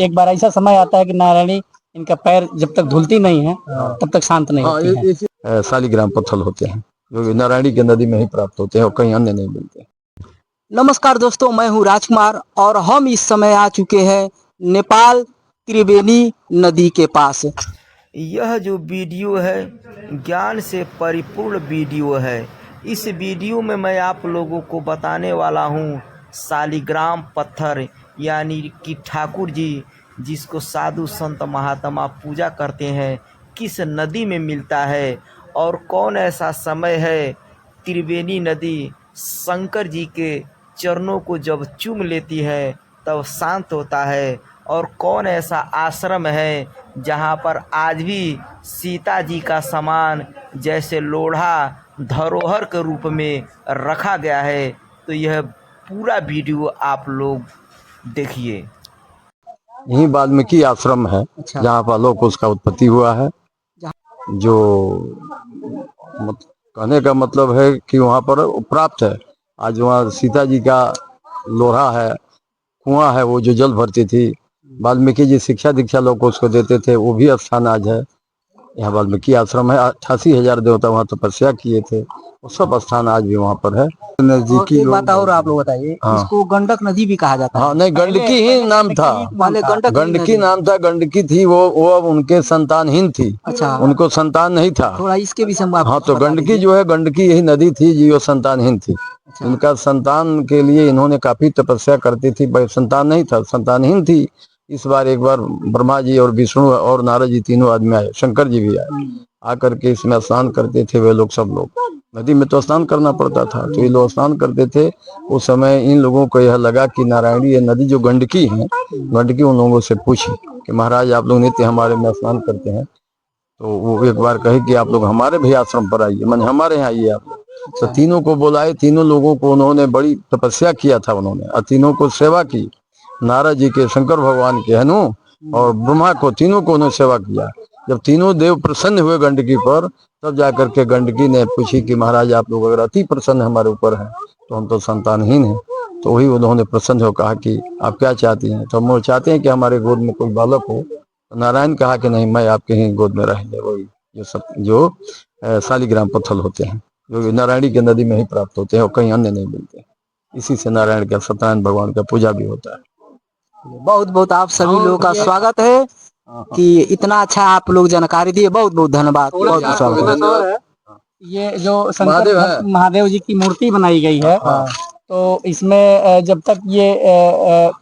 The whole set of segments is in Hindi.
एक बार ऐसा समय आता है कि नारायणी इनका पैर जब तक धुलती नहीं है तब तक शांत नहीं होती है। शालिग्राम पत्थर होते हैं जो नारायणी की नदी में ही प्राप्त होते हैं और कहीं अन्य नहीं मिलते। नमस्कार दोस्तों, मैं हूं राजकुमार और हम इस समय आ चुके हैं नेपाल त्रिवेणी नदी के पास। यह जो वीडियो है ज्ञान से परिपूर्ण वीडियो है। इस वीडियो में मैं आप लोगों को बताने वाला हूँ शालिग्राम पत्थर यानी कि ठाकुर जी जिसको साधु संत महात्मा पूजा करते हैं किस नदी में मिलता है और कौन ऐसा समय है त्रिवेणी नदी शंकर जी के चरणों को जब चूम लेती है तब शांत होता है और कौन ऐसा आश्रम है जहाँ पर आज भी सीता जी का सामान जैसे लोढ़ा धरोहर के रूप में रखा गया है। तो यह पूरा वीडियो आप लोग देखिए। यही वाल्मीकि आश्रम है जहाँ पर लोग उसका उत्पत्ति हुआ है। जो कहने का मतलब है कि वहाँ पर प्राप्त है। आज वहाँ सीता जी का लोढ़ा है, कुआं है, वो जो जल भरती थी। वाल्मीकि जी शिक्षा दीक्षा लोग को उसको देते थे, वो भी स्थान आज है। यहाँ वाल्मीकि आश्रम है। 88,000 देवता वहाँ तपस्या किए थे, वो सब स्थान आज भी वहाँ पर है। नजदीकी एक बात और आप लोग बताइए, इसको गंडक नदी भी कहा जाता है। हाँ, नहीं, गंडकी ही नाम था। पहले गंडकी नाम था, गंडकी थी वो अब उनके संतानहीन थी। अच्छा, उनको संतान नहीं था। थोड़ा इसके विषय में हाँ, तो गंडकी जो है, गंडकी यही नदी थी जो संतानहीन थी। उनका संतान के लिए इन्होंने काफी तपस्या करती थी, संतान नहीं था, संतानहीन थी। इस बार एक बार ब्रह्मा जी और विष्णु और नारद जी तीनों आदमी आए, शंकर जी भी आए। आकर के इसमें स्नान करते थे वे लोग, सब लोग। नदी में तो स्नान करना पड़ता था, तो ये लोग स्नान करते थे। उस समय इन लोगों को यह लगा कि नारायणी ये नदी जो गंडकी है, गंडकी उन लोगों से पूछी कि महाराज आप लोग नित्य हमारे में स्नान करते हैं, तो वो एक बार कहे कि आप लोग हमारे भी आश्रम पर आइए, मैंने हमारे यहाँ आइए आप लोग। तो तीनों को बुलाए, तीनों लोगों को उन्होंने बड़ी तपस्या किया था उन्होंने, और तीनों को सेवा की। नारद जी के, शंकर भगवान के, हनु और ब्रह्मा को, तीनों को उन्होंने सेवा किया। जब तीनों देव प्रसन्न हुए गंडकी पर, तब जाकर के गंडकी ने पूछी कि महाराज आप लोग अगर अति प्रसन्न हमारे ऊपर हैं तो हम तो संतानहीन हैं। तो वही उन्होंने प्रसन्न हो कहा कि आप क्या चाहती हैं? तो हम चाहते हैं कि हमारे गोद में कोई बालक हो। तो नारायण कहा कि नहीं, मैं आपके ही गोद में रहेंगे। वही जो सब जो शालिग्राम पत्थर होते हैं जो नारायणी की नदी में ही प्राप्त होते हैं और कहीं अन्य नहीं मिलते। इसी से नारायण का, सत्यनारायण भगवान का पूजा भी होता है। बहुत बहुत आप सभी लोगों का स्वागत है कि इतना अच्छा आप लोग जानकारी दिए। बहुत बहुत धन्यवाद। बहुत बहुत स्वागत है। ये जो शंकर महादेव जी की मूर्ति बनाई गई है, तो इसमें जब तक ये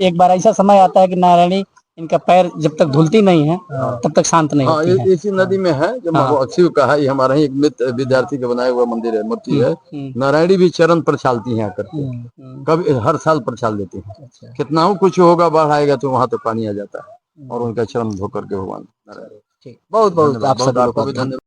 एक बार ऐसा समय आता है कि नारायणी इनका पैर जब तक धुलती नहीं है तब तक शांत नहीं होती है। इसी नदी में है जो शिव का है। ये हमारा ही एक मित्र विद्यार्थी का बनाया हुआ मंदिर है, मूर्ति है। नारायणी भी चरण प्रछालती है आकर के, कभी हर साल प्रछाल देती है। कितना हो कुछ होगा, बाढ़ आएगा तो वहां तो पानी आ जाता है और उनका चरण धो करके भगवान। बहुत बहुत आप सभी लोगों का धन्यवाद।